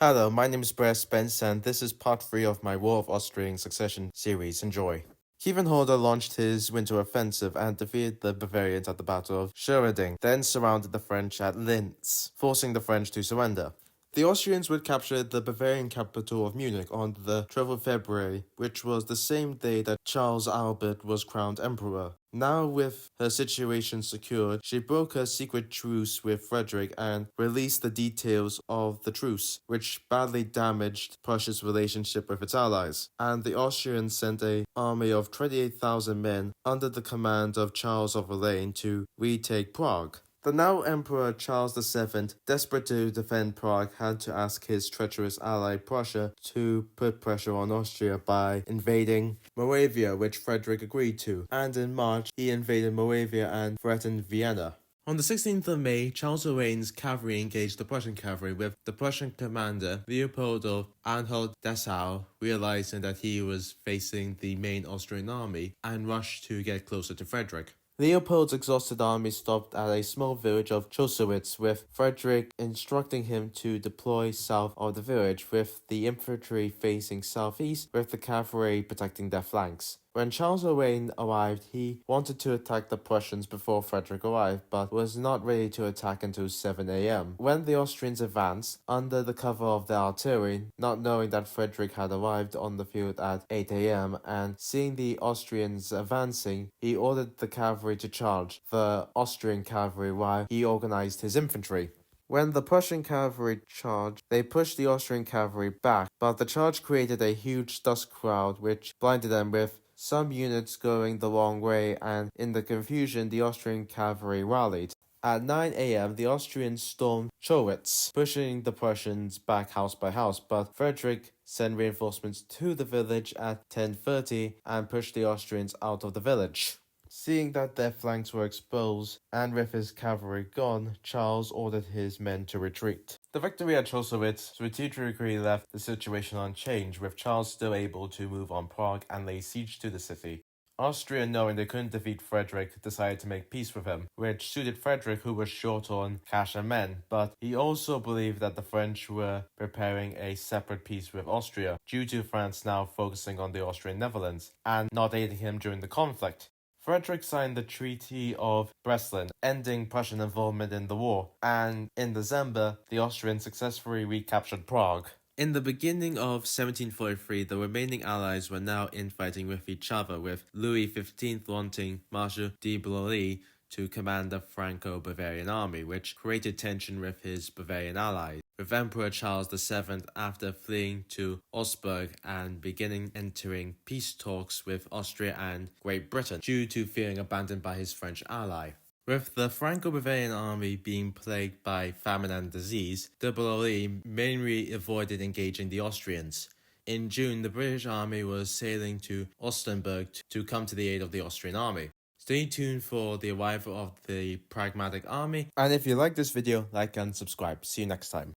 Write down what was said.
Hello, my name is Brad Spence, and this is part 3 of my War of Austrian Succession series. Enjoy. Kievan launched his winter offensive and defeated the Bavarians at the Battle of Schiereding, then surrounded the French at Linz, forcing the French to surrender. The Austrians would capture the Bavarian capital of Munich on the 12th of February, which was the same day that Charles Albert was crowned emperor. Now with her situation secured, she broke her secret truce with Frederick and released the details of the truce, which badly damaged Prussia's relationship with its allies, and the Austrians sent an army of 28,000 men under the command of Charles of Lorraine to retake Prague. The now Emperor Charles VII, desperate to defend Prague, had to ask his treacherous ally Prussia to put pressure on Austria by invading Moravia, which Frederick agreed to, and in March he invaded Moravia and threatened Vienna. On the 16th of May, Charles Lorraine's cavalry engaged the Prussian cavalry, with the Prussian commander Leopold of Anhalt-Dessau realizing that he was facing the main Austrian army and rushed to get closer to Frederick. Leopold's exhausted army stopped at a small village of Chosewitz, with Frederick instructing him to deploy south of the village, with the infantry facing southeast, with the cavalry protecting their flanks. When Charles Lorraine arrived, he wanted to attack the Prussians before Frederick arrived, but was not ready to attack until 7 a.m. When the Austrians advanced, under the cover of their artillery, not knowing that Frederick had arrived on the field at 8 a.m., and seeing the Austrians advancing, he ordered the cavalry to charge the Austrian cavalry while he organized his infantry. When the Prussian cavalry charged, they pushed the Austrian cavalry back, but the charge created a huge dust cloud which blinded them, with some units going the wrong way, and in the confusion the Austrian cavalry rallied. At 9 a.m. the Austrians stormed Chowitz, pushing the Prussians back house by house, but Frederick sent reinforcements to the village at 10:30 and pushed the Austrians out of the village. Seeing that their flanks were exposed, and with his cavalry gone, Charles ordered his men to retreat. The victory at Chosewitz strategically left the situation unchanged, with Charles still able to move on Prague and lay siege to the city. Austria, knowing they couldn't defeat Frederick, decided to make peace with him, which suited Frederick, who was short on cash and men, but he also believed that the French were preparing a separate peace with Austria, due to France now focusing on the Austrian Netherlands, and not aiding him during the conflict. Frederick signed the Treaty of Breslin, ending Prussian involvement in the war, and in December, the Austrians successfully recaptured Prague. In the beginning of 1743, the remaining allies were now infighting with each other, with Louis XV wanting Marshal de Broglie to command the Franco-Bavarian army, which created tension with his Bavarian allies, with Emperor Charles VII after fleeing to Augsburg and beginning entering peace talks with Austria and Great Britain, due to feeling abandoned by his French ally. With the Franco-Bavarian army being plagued by famine and disease, de Broglie mainly avoided engaging the Austrians. In June, the British army was sailing to Ostenburg to come to the aid of the Austrian army. Stay tuned for the arrival of the Pragmatic Army. And if you like this video, like and subscribe. See you next time.